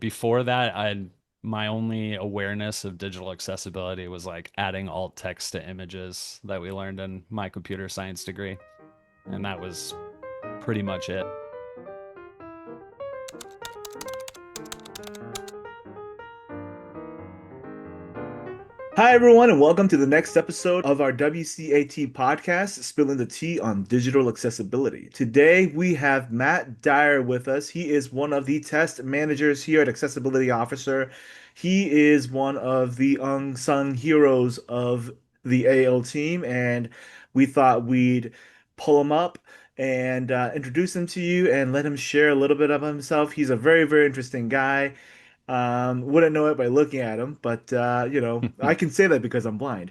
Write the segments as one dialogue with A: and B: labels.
A: before that, my only awareness of digital accessibility was like adding alt text to images that we learned in my computer science degree. And that was pretty much it.
B: Hi, everyone, and welcome to the next episode of our WCAT podcast, Spilling the Tea on Digital Accessibility. Today, we have Matt Dyer with us. He is one of the test managers here at Accessibility Officer. He is one of the unsung heroes of the AL team, and we thought we'd pull him up and introduce him to you and let him share a little bit of himself. He's a very, very interesting guy. Wouldn't know it by looking at him, but I can say that because I'm blind.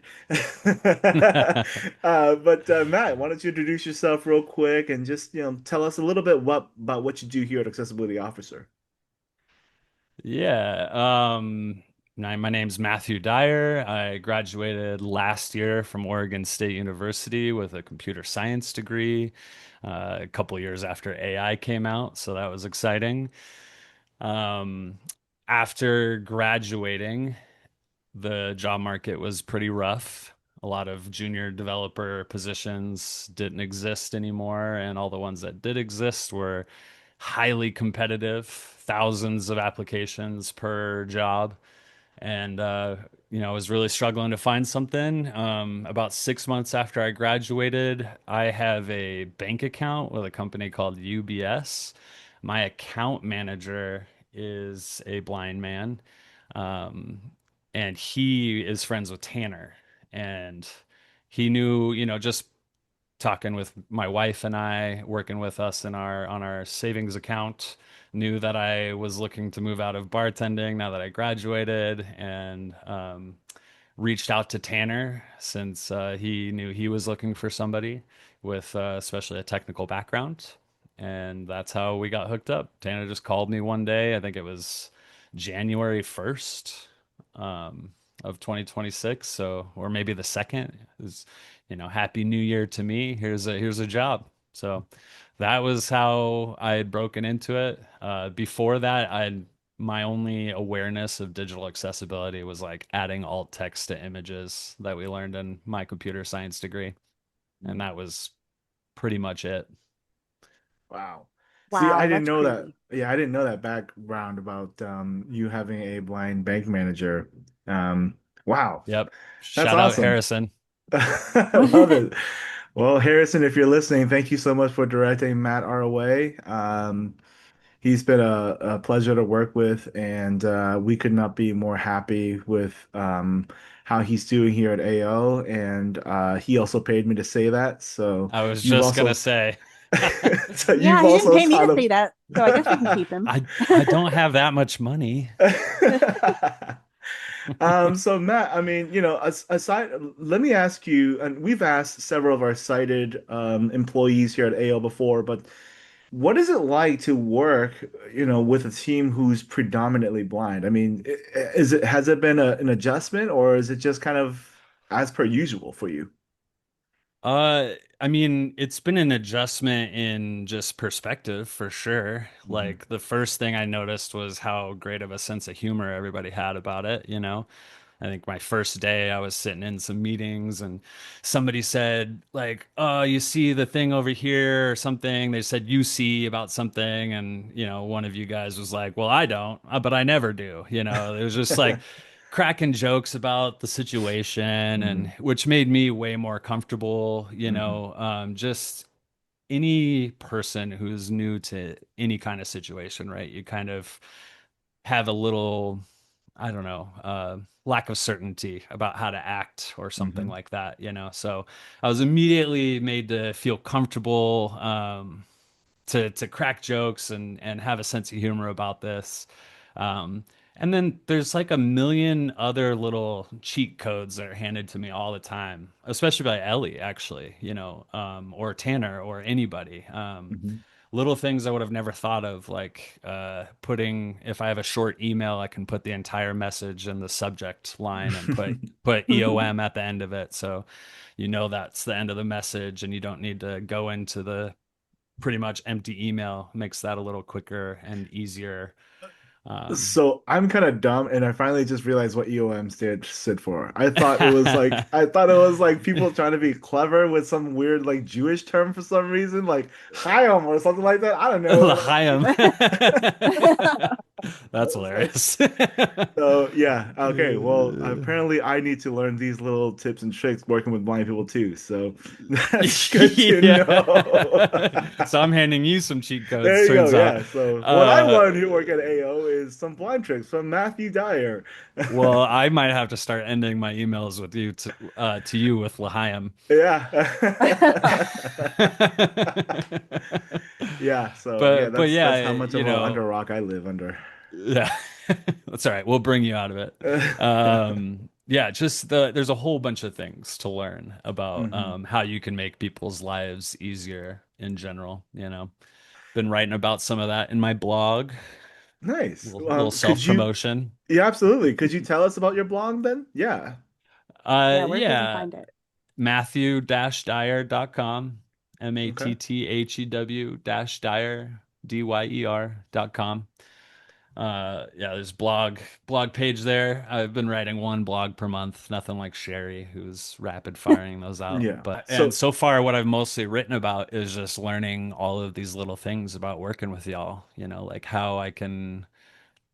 B: But Matt, why don't you introduce yourself real quick and just tell us a little bit about what you do here at Accessibility Officer.
A: Yeah. My name's Matthew Dyer. I graduated last year from Oregon State University with a computer science degree, a couple years after AI came out. So that was exciting. Um, After graduating, the job market was pretty rough. A lot of junior developer positions didn't exist anymore, and all the ones that did exist were highly competitive, thousands of applications per job. And I was really struggling to find something. About 6 months after I graduated, I have a bank account with a company called UBS. My account manager is a blind man, um, and he is friends with Tanner. And he knew, just talking with my wife and I, working with us in our on our savings account, knew that I was looking to move out of bartending now that I graduated, and reached out to Tanner since he knew he was looking for somebody with especially a technical background. And that's how we got hooked up. Tanner just called me one day. I think it was January 1st of 2026. So, or maybe the second is, Happy New Year to me. Here's a job. So that was how I had broken into it. Before that, my only awareness of digital accessibility was like adding alt text to images that we learned in my computer science degree. And that was pretty much it.
B: Wow. See, I
C: Wow,
B: didn't
C: that's
B: know that.
C: crazy.
B: Yeah, I didn't know that background about you having a blind bank manager. Um, wow,
A: Yep.
B: that's
A: Shout out
B: awesome.
A: Harrison.
B: I love it. Well, Harrison, if you're listening, thank you so much for directing Matt our way. He's been a pleasure to work with, and we could not be more happy with how he's doing here at AO. And he also paid me to say that. So
A: I was
B: you've
A: just gonna
B: also
A: say,
B: so you've
C: Yeah, he didn't
B: also
C: pay me
B: taught
C: to
B: him.
C: say that, so I guess we can keep him.
A: I don't have that much money.
B: So Matt, I mean, aside, let me ask you, and we've asked several of our sighted employees here at AO before, but what is it like to work, with a team who's predominantly blind? I mean, has it been an adjustment or is it just kind of as per usual for you?
A: I mean, it's been an adjustment in just perspective for sure.
B: Mhm.
A: Like the first thing I noticed was how great of a sense of humor everybody had about it. I think my first day I was sitting in some meetings and somebody said like, "Oh, you see the thing over here or something." They said you see about something and, one of you guys was like, "Well, I don't, but I never do." It was just like cracking jokes about the situation, and
B: Mhm.
A: which made me way more comfortable,
B: Mhm.
A: just any person who's new to any kind of situation, right? You kind of have a little, I don't know, lack of certainty about how to act or something
B: Mhm.
A: like that. So I was immediately made to feel comfortable, to crack jokes and have a sense of humor about this. Um, and then there's like a million other little cheat codes that are handed to me all the time, especially by Ellie, actually, or Tanner or anybody.
B: Mhm.
A: Little things I would have never thought of, like putting, if I have a short email, I can put the entire message in the subject line and put EOM at the end of it. So that's the end of the message and you don't need to go into the pretty much empty email. Makes that a little quicker and easier.
B: So I'm kind of dumb, and I finally just realized what EOM stood for. I thought it was like people trying to be clever with some weird like Jewish term for some reason, like Chaim or something like that. I don't know.
A: L'chaim. That's
B: It's like
A: hilarious.
B: so yeah. Okay. Well, apparently I need to learn these little tips and tricks working with blind people too. So that's good to know.
A: Yeah. So I'm handing you some cheat codes,
B: There you go.
A: turns out.
B: Yeah. So what I've
A: Uh,
B: learned here working at AO is some blind tricks from Matthew Dyer.
A: well, I might have to start ending my emails with you to you with L'chaim.
B: Yeah. Yeah, so yeah,
A: But
B: that's
A: yeah,
B: how much of a under rock I live under.
A: yeah, that's all right. We'll bring you out of it. Yeah, just there's a whole bunch of things to learn about
B: Hmm.
A: how you can make people's lives easier in general, Been writing about some of that in my blog,
B: Nice.
A: little
B: Could you,
A: self-promotion.
B: yeah, absolutely. Could you tell us about your blog then? Yeah.
C: Yeah, where can we
A: Yeah,
C: find it?
A: Matthew-Dyer.com,
B: Okay.
A: Mathew-Dyer, Dyer.com. Yeah, there's blog page there. I've been writing one blog per month, nothing like Sherry, who's rapid firing those out.
B: Yeah.
A: And
B: So,
A: so far, what I've mostly written about is just learning all of these little things about working with y'all, like how I can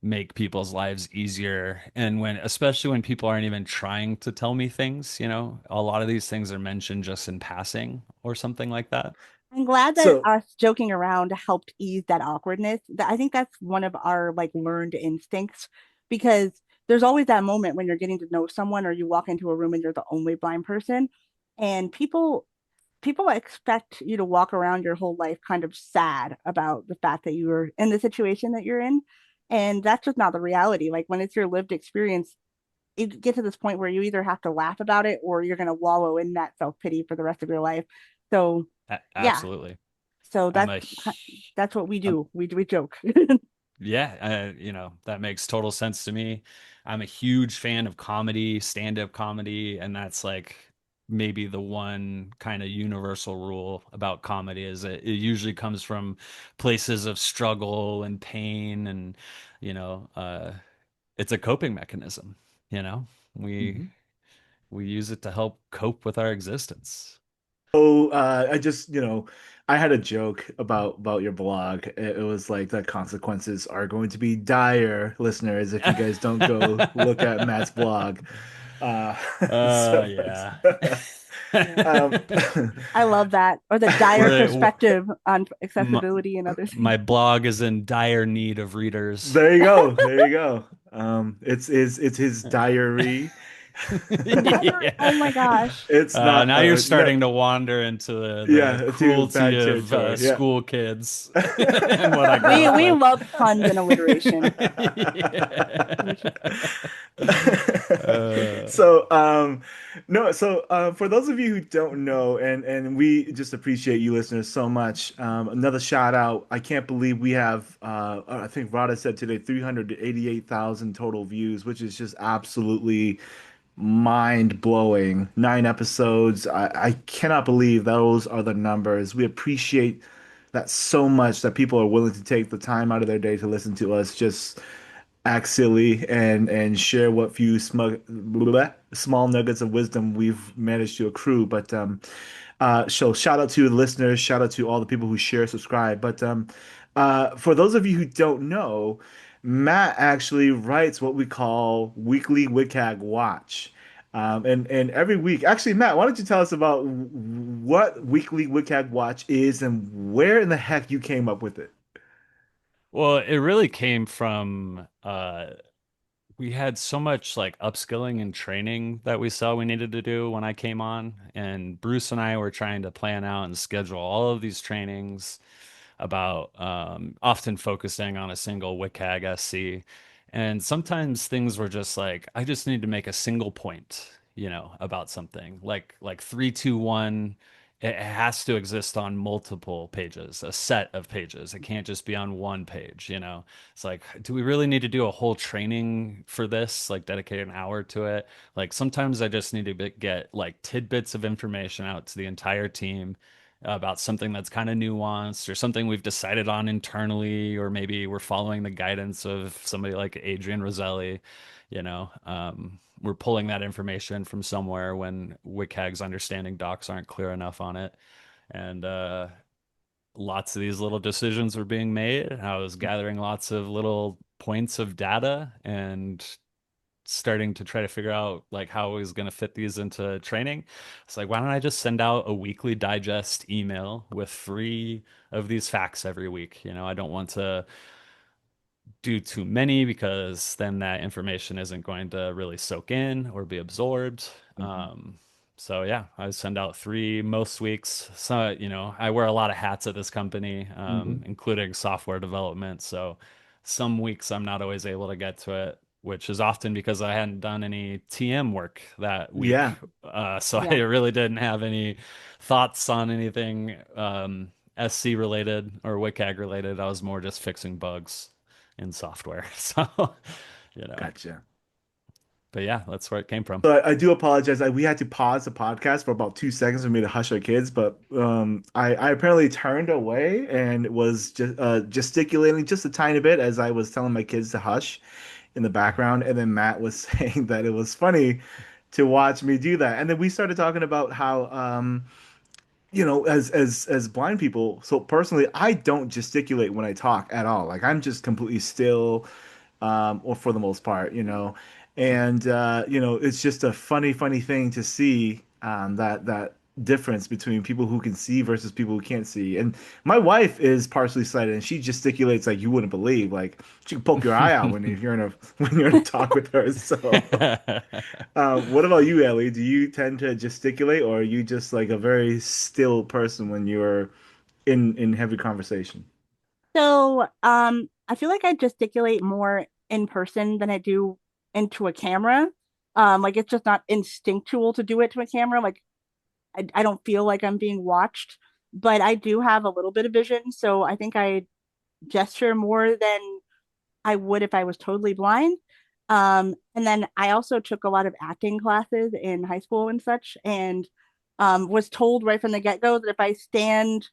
A: make people's lives easier. And especially when people aren't even trying to tell me things, a lot of these things are mentioned just in passing or something like that.
C: I'm glad that
B: so,
C: us joking around helped ease that awkwardness. I think that's one of our like learned instincts because there's always that moment when you're getting to know someone or you walk into a room and you're the only blind person and people expect you to walk around your whole life kind of sad about the fact that you were in the situation that you're in. And that's just not the reality. Like when it's your lived experience, you get to this point where you either have to laugh about it or you're going to wallow in that self pity for the rest of your life. So, yeah.
A: Absolutely.
C: So
A: I'm a
C: that's what we
A: I'm,
C: do. We joke.
A: Yeah, that makes total sense to me. I'm a huge fan of comedy, stand-up comedy, and that's like maybe the one kind of universal rule about comedy is it usually comes from places of struggle and pain and you know, uh it's a coping mechanism, you know. We
B: mhm.
A: we use it to help cope with our existence.
B: So, I just, I had a joke about your blog. It was like the consequences are going to be dire, listeners, if you guys don't go look at Matt's blog. Uh, so,
A: Yeah.
B: um,
C: I love that. Or the dire
A: We're,
C: perspective on
A: my,
C: accessibility and other things.
A: my blog is in dire need of readers.
B: there you go. There you go. It's his diary.
C: Diary. Oh my
A: Yeah.
C: gosh.
B: It's not
A: Now you're
B: no,
A: starting to wander into the
B: yeah, to
A: cruelty
B: bad
A: of
B: territory. Yeah.
A: school kids and what I grew up
C: We
A: with.
C: love puns and alliteration.
A: Yeah. Uh,
B: So, no, so for those of you who don't know, and we just appreciate you listeners so much. Another shout out. I can't believe we have I think Rada said today 388,000 total views, which is just absolutely mind blowing. 9 episodes. I cannot believe those are the numbers. We appreciate that so much that people are willing to take the time out of their day to listen to us just act silly and share what few small nuggets of wisdom we've managed to accrue. But so shout out to the listeners, shout out to all the people who share, subscribe. But for those of you who don't know, Matt actually writes what we call Weekly WCAG Watch. And every week, actually, Matt, why don't you tell us about what Weekly WCAG Watch is and where in the heck you came up with it?
A: well, it really came from we had so much like upskilling and training that we saw we needed to do when I came on, and Bruce and I were trying to plan out and schedule all of these trainings about often focusing on a single WCAG SC. And sometimes things were just like, I just need to make a single point, about something. Like 3, 2, 1. It has to exist on multiple pages, a set of pages. It can't just be on one page, It's like, do we really need to do a whole training for this? Like dedicate an hour to it? Like sometimes I just need to get like tidbits of information out to the entire team about something that's kind of nuanced or something we've decided on internally, or maybe we're following the guidance of somebody like Adrian Roselli, we're pulling that information from somewhere when WCAG's understanding docs aren't clear enough on it. And lots of these little decisions were being made. I was gathering lots of little points of data and starting to try to figure out like how I was going to fit these into training. It's like, why don't I just send out a weekly digest email with 3 of these facts every week? I don't want to do too many because then that information isn't going to really soak in or be absorbed.
B: Mhm.
A: So yeah, I send out 3 most weeks. So, I wear a lot of hats at this company,
B: Mhm.
A: including software development. So some weeks I'm not always able to get to it, which is often because I hadn't done any TM work that week.
B: Yeah,
A: So I
C: Yeah.
A: really didn't have any thoughts on anything SC related or WCAG related. I was more just fixing bugs in software. So, you know,
B: gotcha.
A: but yeah, that's where it came from.
B: So I do apologize. We had to pause the podcast for about 2 seconds for me to hush our kids, but I apparently turned away and was just gesticulating just a tiny bit as I was telling my kids to hush in the background, and then Matt was saying that it was funny to watch me do that, and then we started talking about how as blind people, so personally, I don't gesticulate when I talk at all. Like I'm just completely still, or for the most part, and it's just a funny thing to see that difference between people who can see versus people who can't see. And my wife is partially sighted, and she gesticulates like you wouldn't believe. Like she can poke your eye out you're in a when you're in a talk with her. So. What about you, Ellie? Do you tend to gesticulate, or are you just like a very still person when you're in heavy conversation?
C: So, I feel like I gesticulate more in person than I do into a camera. Like it's just not instinctual to do it to a camera. Like I don't feel like I'm being watched, but I do have a little bit of vision, so I think I gesture more than I would if I was totally blind. And then I also took a lot of acting classes in high school and such, and was told right from the get-go that if I stand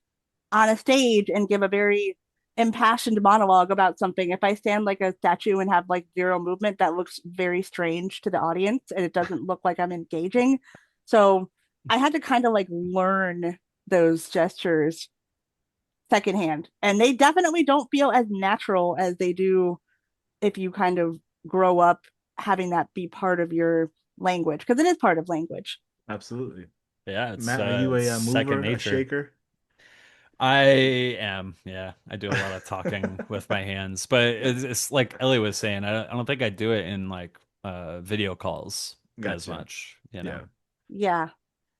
C: on a stage and give a very impassioned monologue about something, if I stand like a statue and have like zero movement, that looks very strange to the audience and it doesn't look like I'm engaging. So I had to kind of like learn those gestures secondhand. And they definitely don't feel as natural as they do if you kind of grow up having that be part of your language, because it is part of language.
B: Absolutely.
A: Yeah,
B: Matt, are you
A: it's
B: a
A: second
B: mover, a
A: nature.
B: shaker?
A: I am, yeah. I do a lot of talking with my hands, but it's like Ellie was saying. I don't think I do it in like video calls as
B: Gotcha.
A: much.
B: Yeah.
C: Yeah.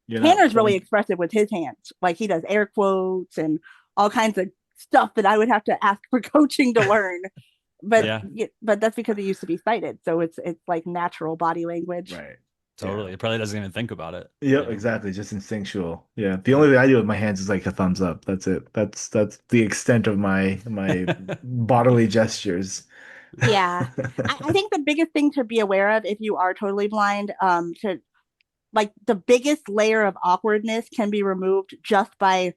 B: You're not
C: Tanner's really
B: point.
C: expressive with his hands. Like he does air quotes and all kinds of stuff that I would have to ask for coaching to learn. But
A: Yeah,
C: but that's because he used to be sighted, so it's like natural body language.
B: Right. Yeah.
A: totally. It probably doesn't even think about it,
B: Yep,
A: you know?
B: exactly. Just instinctual. Yeah. The only
A: Yeah.
B: thing I do with my hands is like a thumbs up. That's it. That's the extent of my bodily gestures.
C: Yeah. I think the biggest thing to be aware of if you are totally blind, to like the biggest layer of awkwardness can be removed just by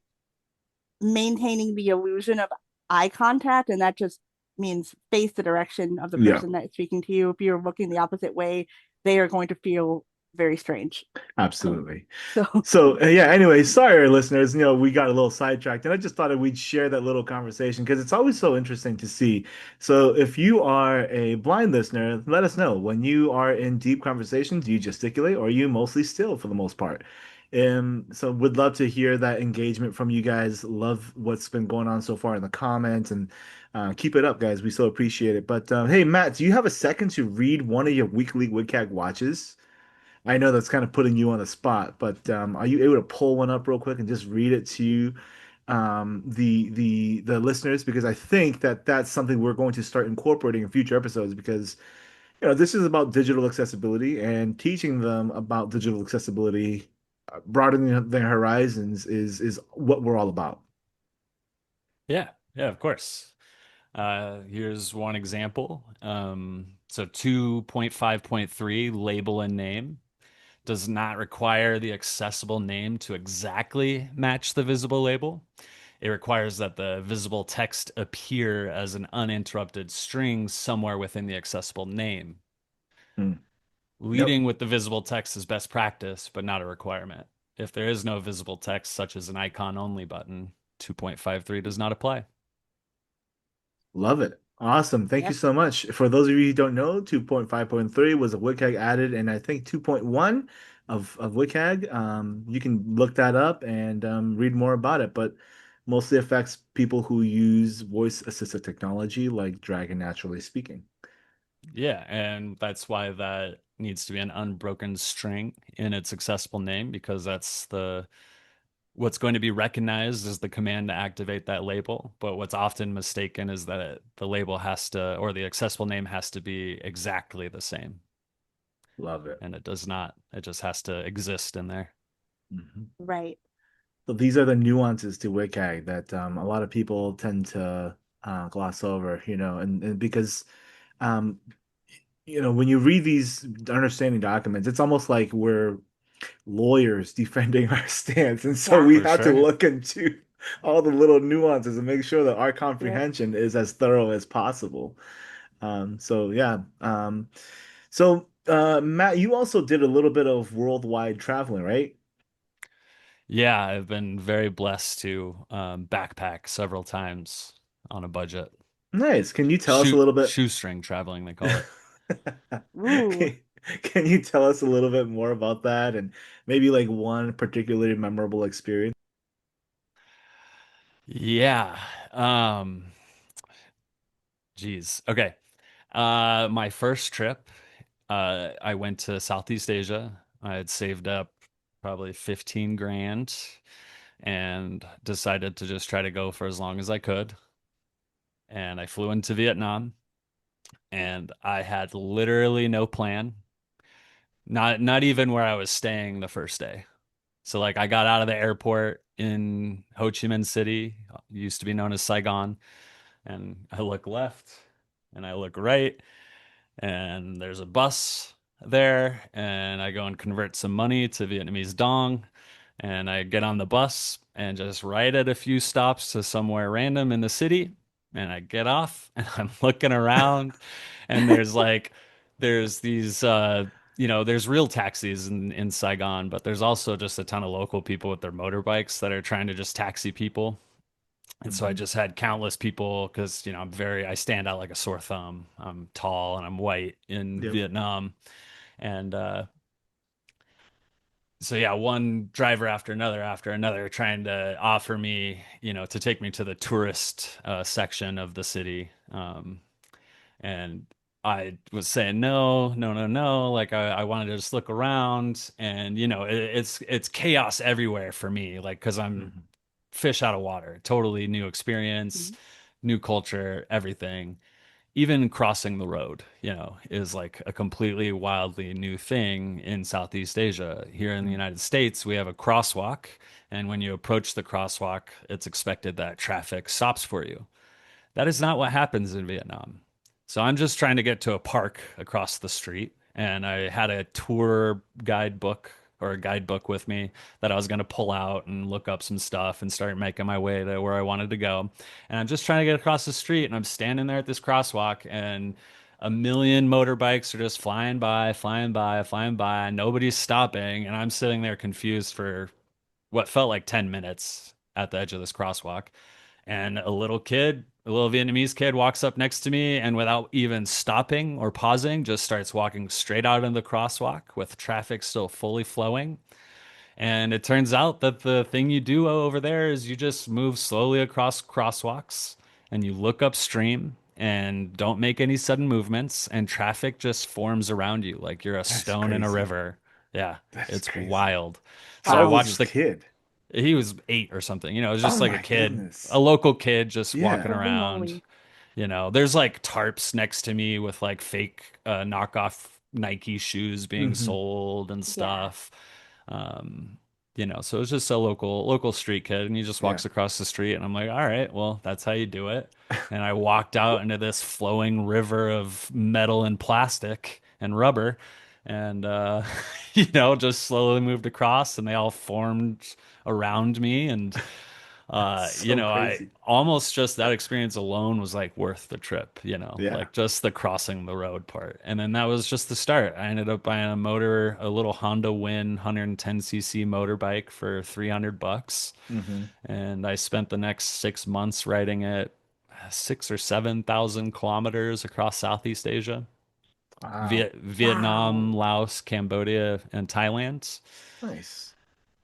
C: maintaining the illusion of eye contact, and that just means face the direction of the
B: Yeah.
C: person that's speaking to you. If you're looking the opposite way, they are going to feel very strange.
B: Absolutely.
C: So
B: So yeah, anyway, sorry, listeners. We got a little sidetracked, and I just thought that we'd share that little conversation because it's always so interesting to see. So if you are a blind listener, let us know when you are in deep conversations, do you gesticulate or are you mostly still for the most part? So would love to hear that engagement from you guys. Love what's been going on so far in the comments, and keep it up, guys. We so appreciate it. But hey, Matt, do you have a second to read one of your weekly WCAG watches? I know that's kind of putting you on the spot, but are you able to pull one up real quick and just read it to the listeners? Because I think that that's something we're going to start incorporating in future episodes because this is about digital accessibility and teaching them about digital accessibility, broadening their horizons is what we're all about.
A: Yeah, yeah, of course. Here's one example. So 2.5.3, label and name. does not require the accessible name to exactly match the visible label. It requires that the visible text appear as an uninterrupted string somewhere within the accessible name.
B: Hmm. Yep.
A: Leading with the visible text is best practice, but not a requirement. If there is no visible text, such as an icon only button, 2.53 does not apply.
B: Love it. Awesome. Thank you
C: Yep.
B: so much. For those of you who don't know, 2.5.3 was a WCAG added, and I think 2.1 of WCAG. You can look that up and read more about it, but mostly affects people who use voice assisted technology like Dragon Naturally Speaking.
A: Yeah, and that's why that needs to be an unbroken string in its accessible name because that's the what's going to be recognized is the command to activate that label. But what's often mistaken is that the label has to, or the accessible name has to be exactly the same.
B: Love it.
A: And it does not. It just has to exist in there.
B: Mhm.
C: Right.
B: So these are the nuances to WCAG that a lot of people tend to gloss over, and because um, when you read these understanding documents, it's almost like we're lawyers defending our stance. And so
C: Yeah.
B: we
A: For
B: have to
A: sure.
B: look into all the little nuances and make sure that our
C: Yep.
B: comprehension is as thorough as possible. So yeah. Matt, you also did a little bit of worldwide traveling, right?
A: Yeah, I've been very blessed to backpack several times on a budget.
B: Nice. Can you tell us a little bit?
A: Shoestring traveling, they call it.
C: Ooh.
B: Can, can you tell us a little bit more about that and maybe like one particularly memorable experience?
A: Yeah. Um, Geez. Okay. My first trip, I went to Southeast Asia. I had saved up probably 15 grand and decided to just try to go for as long as I could. And I flew into Vietnam and I had literally no plan. Not even where I was staying the first day. So like I got out of the airport in Ho Chi Minh City, used to be known as Saigon, and I look left and I look right and there's a bus there and I go and convert some money to Vietnamese dong and I get on the bus and just ride at a few stops to somewhere random in the city and I get off and I'm looking around and there's these there's real taxis in Saigon, but there's also just a ton of local people with their motorbikes that are trying to just taxi people. And so I
B: Mhm.
A: just had countless people because, I stand out like a sore thumb. I'm tall and I'm white in
B: Yep.
A: Vietnam. And so, yeah, one driver after another trying to offer me, to take me to the tourist section of the city. And I was saying no, no, no, no. Like I wanted to just look around, and it's chaos everywhere for me. Like because I'm
B: Mhm.
A: fish out of water, totally new experience,
C: Mhm.
A: new culture, everything. Even crossing the road, is like a completely wildly new thing in Southeast Asia. Here in the
B: Mhm.
A: United States, we have a crosswalk, and when you approach the crosswalk, it's expected that traffic stops for you. That is not what happens in Vietnam. So I'm just trying to get to a park across the street, and I had a tour guidebook or a guidebook with me that I was going to pull out and look up some stuff and start making my way to where I wanted to go. And I'm just trying to get across the street, and I'm standing there at this crosswalk, and a million motorbikes are just flying by, flying by, flying by. Nobody's stopping, and I'm sitting there confused for what felt like 10 minutes at the edge of this crosswalk. And a little Vietnamese kid walks up next to me and without even stopping or pausing, just starts walking straight out into the crosswalk with traffic still fully flowing. And it turns out that the thing you do over there is you just move slowly across crosswalks and you look upstream and don't make any sudden movements, and traffic just forms around you like you're a
B: That's
A: stone in a
B: crazy.
A: river. Yeah,
B: That's
A: it's
B: crazy.
A: wild. So
B: How
A: I
B: old was
C: Wow.
B: this
A: watched the
B: kid?
A: he was 8 or something. It was
B: Oh
A: just like a
B: my
A: kid,
B: goodness.
A: a local kid just walking
B: Yeah.
C: Holy
A: around.
C: moly.
A: There's like tarps next to me with like fake knockoff Nike shoes being
B: Hmm.
A: sold and
C: Yeah.
A: stuff. Um, so it's just a local street kid, and he just
B: Yeah.
A: walks across the street, and I'm like, all right, well, that's how you do it. And I walked out into this flowing river of metal and plastic and rubber, and just slowly moved across, and they all formed around me, and
B: So
A: I
B: crazy.
A: almost just that experience alone was like worth the trip,
B: Yeah.
A: like just the crossing the road part. And then that was just the start. I ended up buying a little Honda Win 110cc motorbike for $300.
B: Hmm.
A: And I spent the next 6 months riding it 6 or 7 thousand kilometers across Southeast Asia,
B: Wow.
A: Vietnam,
C: Wow.
A: Laos, Cambodia, and Thailand.
B: Nice.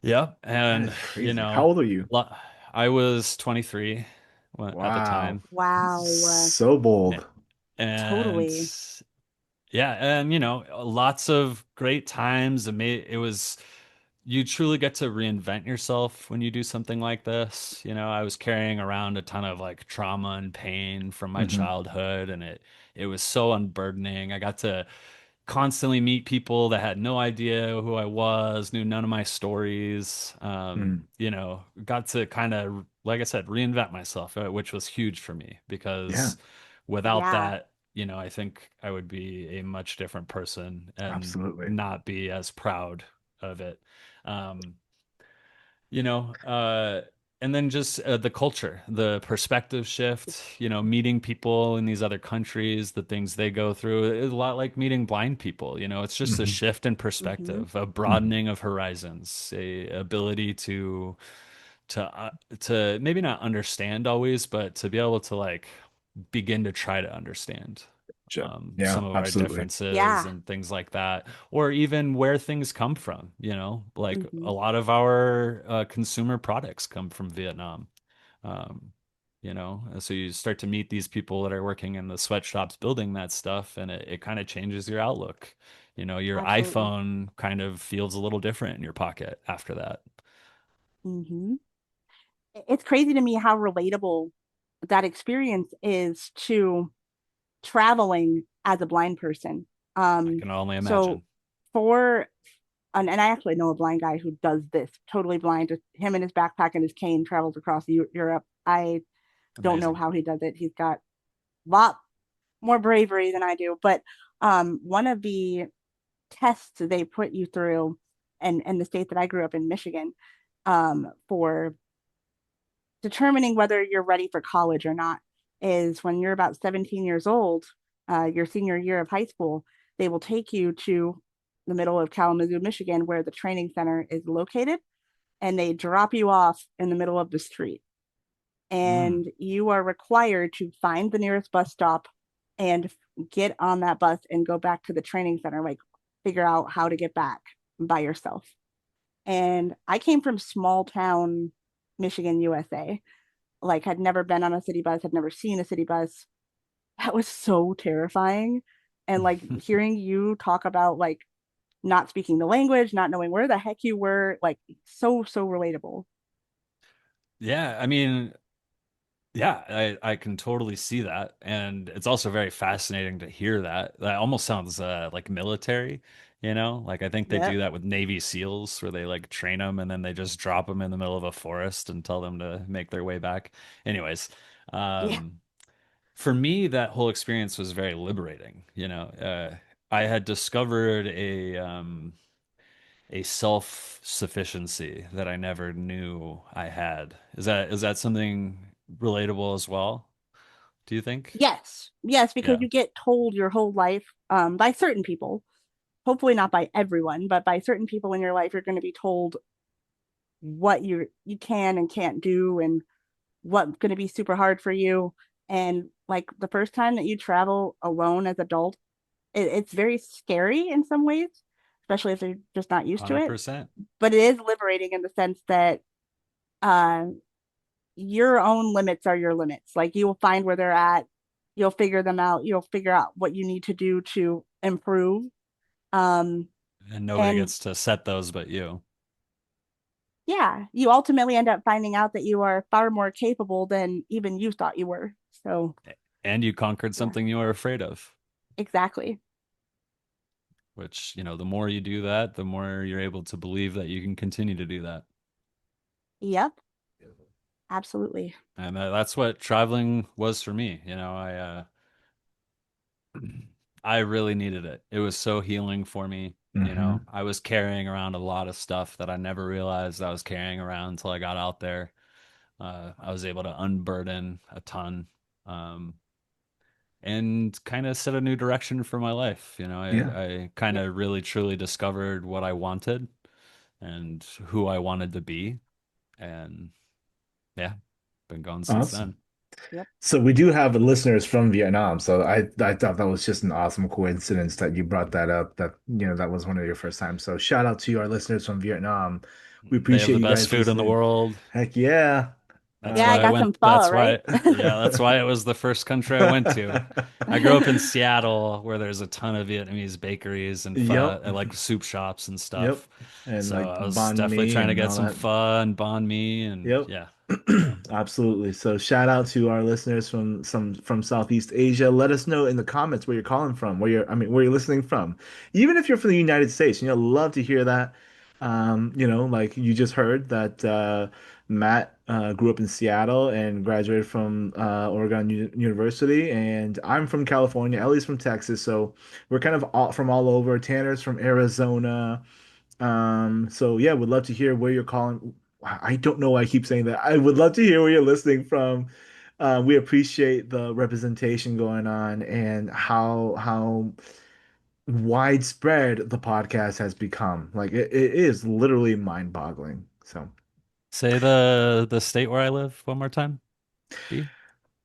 A: Yep.
B: That
A: And,
B: is
A: you
B: crazy. How
A: know,
B: old are you?
A: lo- I was 23 at the
B: Wow.
A: time.
C: Wow.
B: So bold.
A: And
C: Totally.
A: yeah, and lots of great times. It was you truly get to reinvent yourself when you do something like this. I was carrying around a ton of like trauma and pain from my
B: Hmm.
A: childhood, and it was so unburdening. I got to constantly meet people that had no idea who I was, knew none of my stories.
B: Mm.
A: Got to kind of, like I said, reinvent myself, which was huge for me
B: Yeah,
A: because without
C: Yeah,
A: that, I think I would be a much different person and
B: absolutely.
A: not be as proud of it. Um, you know, uh, and then just the culture, the perspective shift, meeting people in these other countries, the things they go through, is a lot like meeting blind people. It's just a
B: Hmm.
A: shift in
C: hmm,
A: perspective, a
B: Hmm.
A: broadening of horizons, a ability to to maybe not understand always, but to be able to like begin to try to understand
B: Sure. Yeah,
A: some of our
B: absolutely.
A: differences
C: yeah,
A: and things like that, or even where things come from. Like
C: hmm,
A: a lot of our consumer products come from Vietnam. Um, and so you start to meet these people that are working in the sweatshops building that stuff, and it kind of changes your outlook. Your
C: absolutely.
A: iPhone kind of feels a little different in your pocket after that.
C: Hmm. It's crazy to me how relatable that experience is to traveling as a blind person.
A: I
C: Um,
A: can only
C: so
A: imagine.
C: for and I actually know a blind guy who does this, totally blind, just him and his backpack and his cane travels across Europe. I don't know
A: Amazing.
C: how he does it. He's got a lot more bravery than I do. But one of the tests they put you through, and the state that I grew up in, Michigan, for determining whether you're ready for college or not, is when you're about 17 years old, your senior year of high school, they will take you to the middle of Kalamazoo, Michigan, where the training center is located, and they drop you off in the middle of the street.
B: Mm.
C: And you are required to find the nearest bus stop and get on that bus and go back to the training center, like figure out how to get back by yourself. And I came from small town Michigan, USA. Like, had never been on a city bus, had never seen a city bus. That was so terrifying. And like hearing you talk about like not speaking the language, not knowing where the heck you were, like so relatable.
A: Yeah, I mean, yeah, I can totally see that. And it's also very fascinating to hear that. That almost sounds like military, Like I think they do
C: Yep.
A: that with Navy SEALs where they like train them and then they just drop them in the middle of a forest and tell them to make their way back. Anyways,
C: Yeah.
A: um, for me, that whole experience was very liberating. I had discovered a self-sufficiency that I never knew I had. Is that something relatable as well? Do you think?
C: Yes. Yes, because
A: Yeah,
C: you get told your whole life by certain people, hopefully not by everyone, but by certain people in your life, you're going to be told what you can and can't do and what's going to be super hard for you. And like the first time that you travel alone as adult, it's very scary in some ways, especially if they're just not used to it.
A: 100%.
C: But it is liberating in the sense that uh, your own limits are your limits. Like you will find where they're at, you'll figure them out, you'll figure out what you need to do to improve. Um,
A: And nobody
C: and
A: gets to set those but you.
C: yeah, you ultimately end up finding out that you are far more capable than even you thought you were. So,
A: And you conquered
C: yeah,
A: something you were afraid of,
C: exactly.
A: which, the more you do that, the more you're able to believe that you can continue to do that.
C: Yep, absolutely.
A: And that's what traveling was for me. I really needed it. It was so healing for me. You know,
B: Hmm.
A: I was carrying around a lot of stuff that I never realized I was carrying around until I got out there. I was able to unburden a ton, um, and kind of set a new direction for my life. You know,
B: Yeah.
A: I kind
C: Yep.
A: of really truly discovered what I wanted and who I wanted to be. And yeah, been going since
B: Awesome.
A: then.
C: Yep.
B: So we do have listeners from Vietnam. So I thought that was just an awesome coincidence that you brought that up, that that was one of your first times. So shout out to our listeners from Vietnam. We
A: They have
B: appreciate
A: the
B: you
A: best
B: guys
A: food in the
B: listening.
A: world.
B: Heck yeah.
A: That's
C: Yeah, I
A: why I
C: got
B: Um
C: some
A: went.
C: pho,
A: That's
C: right?
A: why, yeah, that's why it was the first country I went to. I grew up in Seattle, where there's a ton of Vietnamese bakeries and pho,
B: Yep.
A: and like soup shops and
B: Yep.
A: stuff.
B: And
A: So
B: like
A: I was
B: banh
A: definitely
B: mi
A: trying to
B: and
A: get
B: all
A: some
B: that.
A: pho and banh mi, and
B: Yep.
A: yeah. So
B: Absolutely. So shout out to our listeners from Southeast Asia. Let us know in the comments where you're calling from, where you're listening from. Even if you're from the United States, love to hear that. Like you just heard that Matt grew up in Seattle and graduated from Oregon U University, and I'm from California. Ellie's from Texas, so we're kind of from all over. Tanner's from Arizona. So yeah, would love to hear where you're calling. I don't know why I keep saying that. I would love to hear where you're listening from. We appreciate the representation going on and how widespread the podcast has become. Like it is literally mind-boggling. So
A: say the state where I live one more time. B.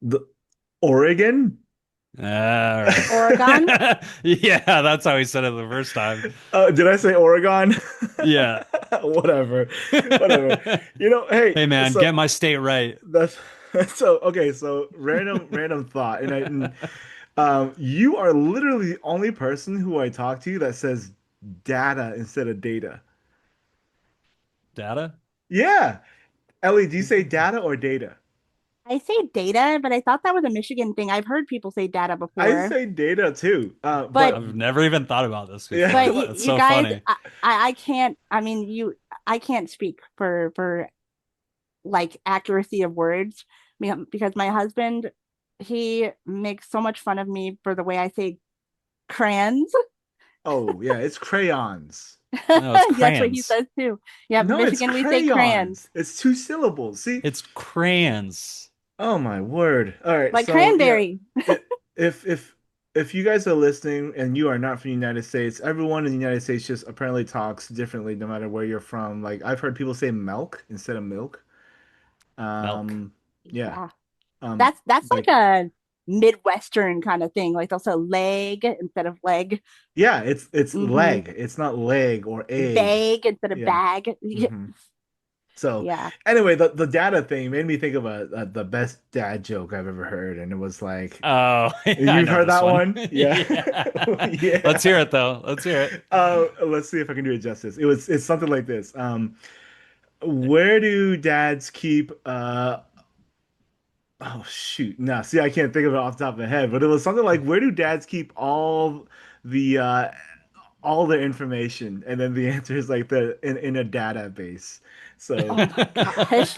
B: the Oregon.
A: All right.
C: Oregon.
A: Yeah, that's how he said it the first time.
B: Did I say Oregon?
A: Yeah.
B: Whatever, whatever. Hey,
A: Hey man,
B: so
A: get my state right.
B: that's so okay. So random thought, and you are literally the only person who I talk to that says data instead of data.
A: Data?
B: Yeah, Ellie, do you say data or data?
C: I say data, but I thought that was a Michigan thing. I've heard people say data
B: I
C: before,
B: say data too.
C: but
B: But
A: I've never even thought about this
C: but
A: before.
C: you,
A: That's
C: you
A: so
C: guys,
A: funny.
C: I can't. I mean, I can't speak for like accuracy of words because my husband, he makes so much fun of me for the way I say crayons.
B: oh yeah, it's crayons.
A: No, it's
C: That's what he
A: crayons.
C: says too. Yeah,
B: No, it's
C: Michigan, we say crayons,
B: crayons. It's two syllables. See?
A: It's crayons.
B: Oh my word. All right,
C: like
B: so yeah,
C: cranberry.
B: it, if you guys are listening and you are not from the United States, everyone in the United States just apparently talks differently no matter where you're from. Like I've heard people say milk instead of milk.
A: Milk.
B: Um, yeah.
C: Yeah,
B: Um,
C: that's like
B: like
C: a Midwestern kind of thing. Like they'll say leg instead of leg.
B: yeah, it's
C: Mm-hmm.
B: leg. It's not leg or egg.
C: Bag instead of
B: Yeah.
C: bag.
B: Hmm. So
C: Yeah.
B: anyway, the data thing made me think of the best dad joke I've ever heard, and it was like,
A: Oh, I
B: you've
A: know
B: heard
A: this
B: that
A: one.
B: one? Yeah.
A: Yeah. Let's hear
B: Yeah.
A: it though. Let's hear it.
B: Let's see if I can do it justice. It's something like this. Where do dads keep oh shoot. No, see, I can't think of it off the top of my head, but it was something like where do dads keep the all their information? And then the answer is like the in a database. So
C: Oh my gosh.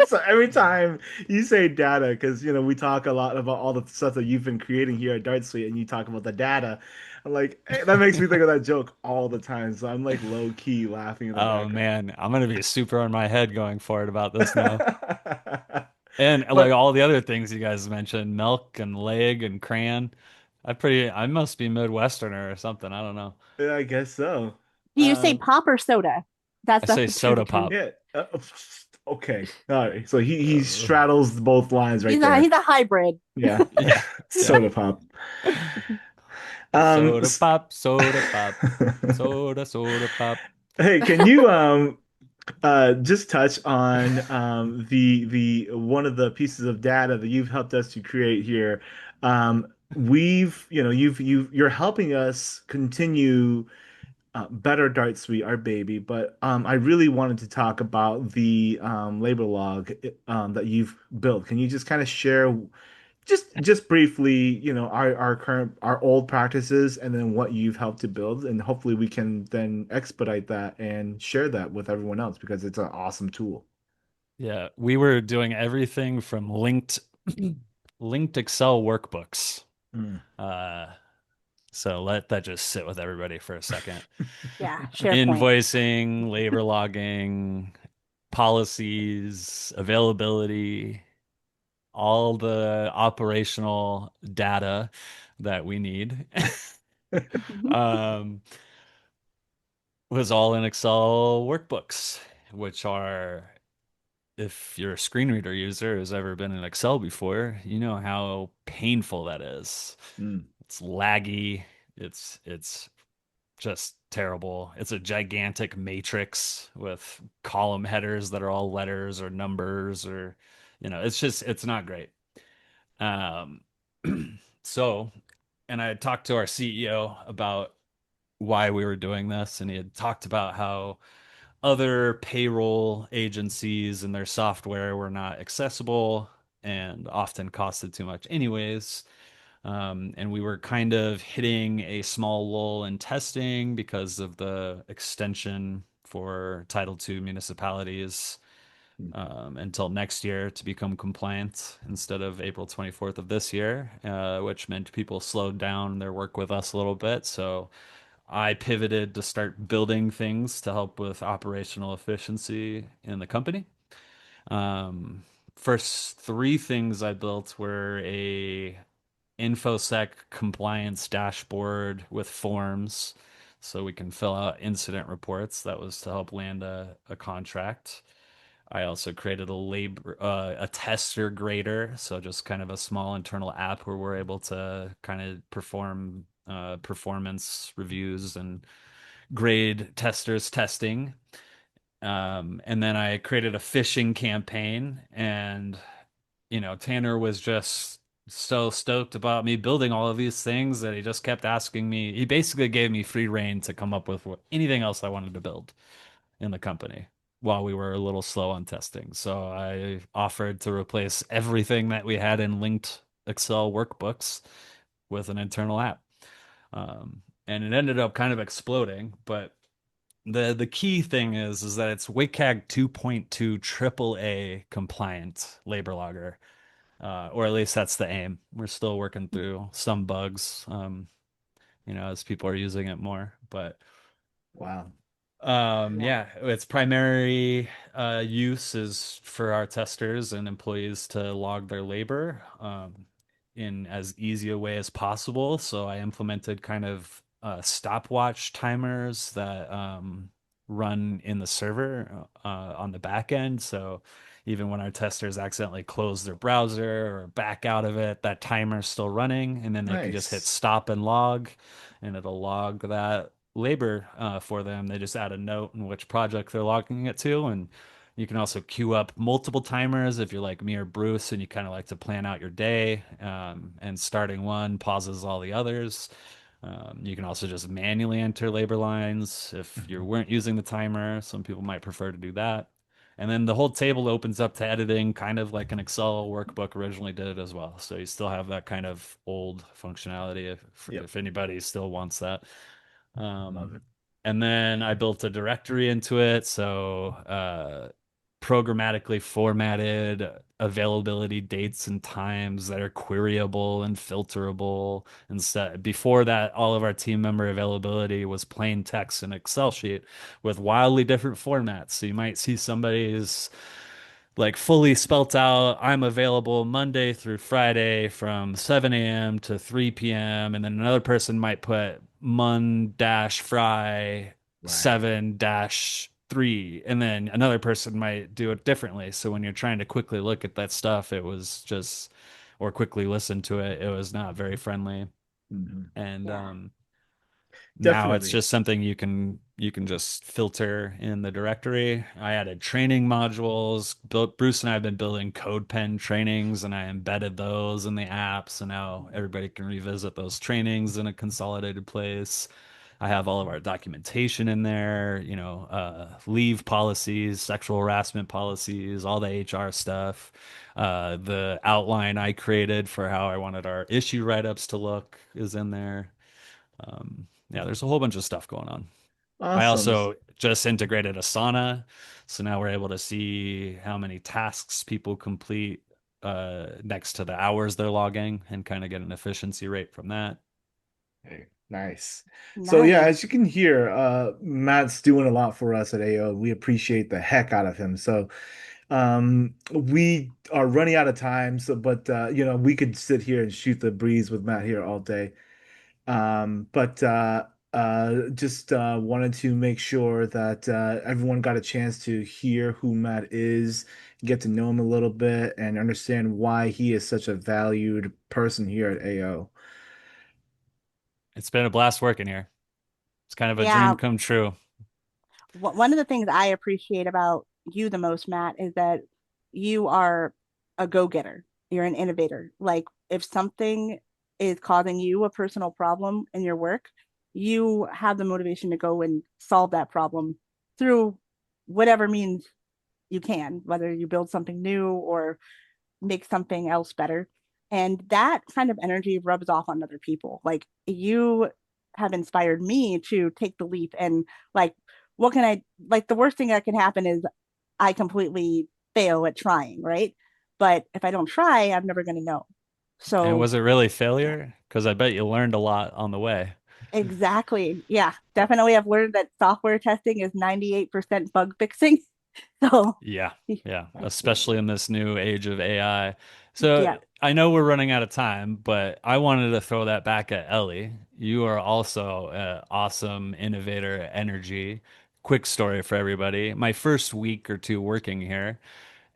B: so every time you say data, because we talk a lot about all the stuff that you've been creating here at Dart Suite, and you talk about the data, I'm like, hey, that makes me think of that joke all the time. So I'm like low key laughing in the
A: Oh
B: background.
A: man, I'm gonna be super on my head going forward about this now. And like
B: But
A: all the other things you guys mentioned, milk and leg and crayon. I must be Midwesterner or something. I don't know.
B: yeah, I guess so.
C: Do you say
B: Um,
C: pop or soda?
A: I
C: That's
A: say
C: the true
A: soda
C: truth.
A: pop.
B: yeah. Okay. All right. So he
A: Uh,
B: straddles both lines right there.
C: He's a hybrid.
B: Yeah.
A: yeah, yeah.
B: Soda pop.
A: Soda
B: S-
A: pop, soda pop, soda pop.
B: Hey, can you just touch on the one of the pieces of data that you've helped us to create here? We've, you're helping us continue better Dart Suite, our baby, but I really wanted to talk about the labor log that you've built. Can you just kind of share just briefly, our current our old practices and then what you've helped to build, and hopefully we can then expedite that and share that with everyone else because it's an awesome tool.
A: Yeah, we were doing everything from linked Excel workbooks.
B: Mm.
A: Uh, So let that just sit with everybody for a second.
C: Yeah, SharePoint.
A: Invoicing, labor logging, policies, availability, all the operational data that we need um, was all in Excel workbooks, which are, if you're a screen reader user who's ever been in Excel before, you know how painful that is.
B: Mm.
A: It's laggy. It's just terrible. It's a gigantic matrix with column headers that are all letters or numbers or, it's not great. Um, so, and I had talked to our CEO about why we were doing this, and he had talked about how other payroll agencies and their software were not accessible and often costed too much anyways. And we were kind of hitting a small lull in testing because of the extension for Title II municipalities
B: Mm.
A: until next year to become compliant instead of April 24th of this year, which meant people slowed down their work with us a little bit. So I pivoted to start building things to help with operational efficiency in the company. Um, First three things I built were a infosec compliance dashboard with forms so we can fill out incident reports. That was to help land a contract. I also created a tester grader, so just kind of a small internal app where we're able to kind of perform performance reviews and grade testers testing. And then I created a phishing campaign, and Tanner was just so stoked about me building all of these things that he just kept asking me. He basically gave me free reign to come up with anything else I wanted to build in the company while we were a little slow on testing. So I offered to replace everything that we had in linked Excel workbooks with an internal app. And it ended up kind of exploding, but the key thing is that it's WCAG 2.2 AAA compliant labor logger, or at least that's the aim. We're still working through some bugs, as people are using it more. But
B: Wow.
C: Yeah.
A: yeah, its primary use is for our testers and employees to log their labor in as easy a way as possible. So I implemented kind of stopwatch timers that run in the server on the back end. So even when our testers accidentally close their browser or back out of it, that timer's still running, and then they can just hit
B: Nice.
A: stop and log, and it'll log that labor for them. They just add a note in which project they're logging it to, and you can also queue up multiple timers if you're like me or Bruce and you kind of like to plan out your day. And starting one pauses all the others. You can also just manually enter labor lines if you weren't using the timer. Some people might prefer to do that. And then the whole table opens up to editing, kind of like an Excel workbook originally did it as well. So you still have that kind of old functionality
B: Yep.
A: if anybody still wants that.
B: Love
A: Um,
B: it.
A: and then I built a directory into it. So programmatically formatted availability dates and times that are queryable and filterable. Instead, before that, all of our team member availability was plain text in Excel sheet with wildly different formats. So you might see somebody's like fully spelt out, I'm available Monday through Friday from 7 a.m. to 3 p.m. And then another person might put Mon dash Fry
B: Right.
A: 7 dash 3. And then another person might do it differently. So when you're trying to quickly look at that stuff, it was just, or quickly listen to it, it was not very friendly.
B: Hmm.
A: And
C: Yeah.
A: now it's
B: Definitely.
A: just something you can just filter in the directory. I added training modules. Bruce and I have been building code pen trainings, and I embedded those in the app. So now everybody can revisit those trainings in a consolidated place. I have all of our documentation in there, leave policies, sexual harassment policies, all the HR stuff. The outline I created for how I wanted our issue write-ups to look is in there. Yeah, there's a whole bunch of stuff going on. I
B: Awesome.
A: also just integrated Asana, so now we're able to see how many tasks people complete next to the hours they're logging and kind of get an efficiency rate from that.
B: Hey. Nice. So yeah,
C: Nice.
B: as you can hear, Matt's doing a lot for us at AO. We appreciate the heck out of him. So we are running out of time, so but we could sit here and shoot the breeze with Matt here all day. But just wanted to make sure that everyone got a chance to hear who Matt is, get to know him a little bit, and understand why he is such a valued person here at AO.
A: It's been a blast working here. It's kind of a dream
C: Yeah.
A: come true.
C: One of the things I appreciate about you the most, Matt, is that you are a go-getter. You're an innovator. Like if something is causing you a personal problem in your work, you have the motivation to go and solve that problem through whatever means you can, whether you build something new or make something else better. And that kind of energy rubs off on other people. Like you have inspired me to take the leap and like, what can I like? The worst thing that can happen is I completely fail at trying, right? But if I don't try, I'm never going to know.
A: And
C: So,
A: was it really
C: yeah,
A: failure? Because I bet you learned a lot on the way.
C: exactly. Yeah, definitely. I've learned that software testing is 98% bug fixing. So,
A: Yeah, yeah,
C: yeah,
A: especially in this new age of AI. So
C: yeah,
A: I know we're running out of time, but I wanted to throw that back at Ellie. You are also an awesome innovator, energy. Quick story for everybody. My first week or two working here,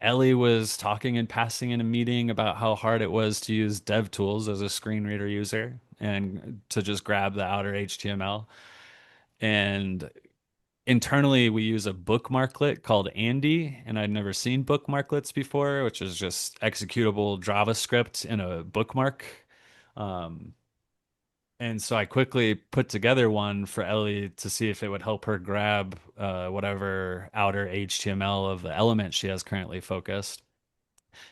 A: Ellie was talking and passing in a meeting about how hard it was to use dev tools as a screen reader user and to just grab the outer HTML. And internally we use a bookmarklet called Andy, and I'd never seen bookmarklets before, which is just executable JavaScript in a bookmark. Um, and so I quickly put together one for Ellie to see if it would help her grab whatever outer HTML of the element she has currently focused.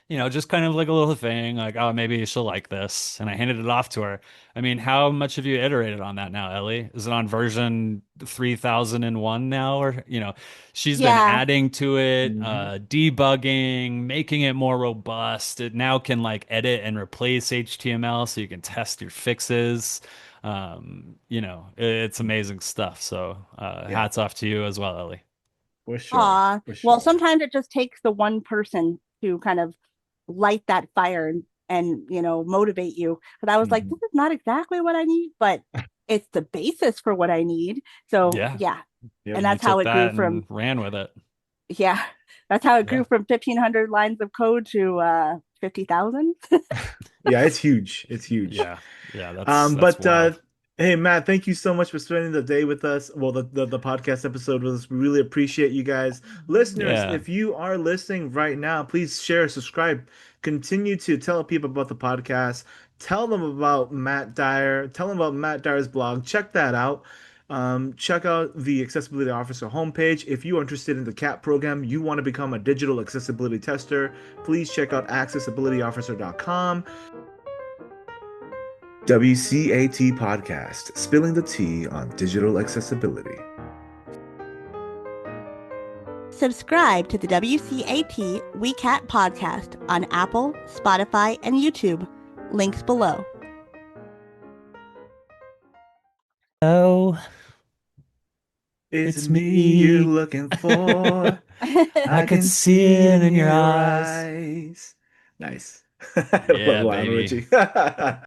A: Just kind of like a little thing, like, oh, maybe she'll like this. And I handed it off to her. I mean, how much have you iterated on that now, Ellie? Is it on version 3001 now? Or, she's been
C: yeah,
A: adding to it,
B: Mhm.
A: debugging, making it more robust. It now can like edit and replace HTML so you can test your fixes. It's amazing stuff. So,
B: Yeah,
A: hats off to you as well, Ellie.
B: for sure,
C: Aw,
B: for
C: well,
B: sure.
C: sometimes it just takes the one person to kind of light that fire and motivate you. Because I was like,
B: Mhm.
C: this is not exactly what I need, but it's the basis for what I need. So
A: Yeah.
C: yeah,
B: Yep.
C: and
A: You
C: that's how
A: took
C: it grew
A: that
C: from
A: and ran with it.
C: yeah, that's how it grew
A: Yeah.
C: from 1,500 lines of code to 50,000.
B: Yeah, it's huge. It's huge.
A: Yeah. Yeah, that's
B: But
A: wild.
B: hey, Matt, thank you so much for spending the day with us. Well, the podcast episode with us. We really appreciate you guys. Listeners,
A: Yeah.
B: if you are listening right now, please share, subscribe, continue to tell people about the podcast. Tell them about Matt Dyer. Tell them about Matt Dyer's blog. Check that out. Check out the Accessibility Officer homepage. If you are interested in the CAP program, you want to become a digital accessibility tester, please check out accessibilityofficer.com. WCAT Podcast, spilling the tea on digital accessibility.
C: Subscribe to the WCAT WeCat podcast on Apple, Spotify, and YouTube. Links below.
A: Oh,
B: Is it
A: it's
B: me you're
A: me.
B: looking for?
A: I
B: I
A: could
B: can
A: see
B: see it
A: it
B: in
A: in your
B: your
A: eyes.
B: eyes. Nice.
A: Yeah,
B: Wow,
A: baby.
B: Richie.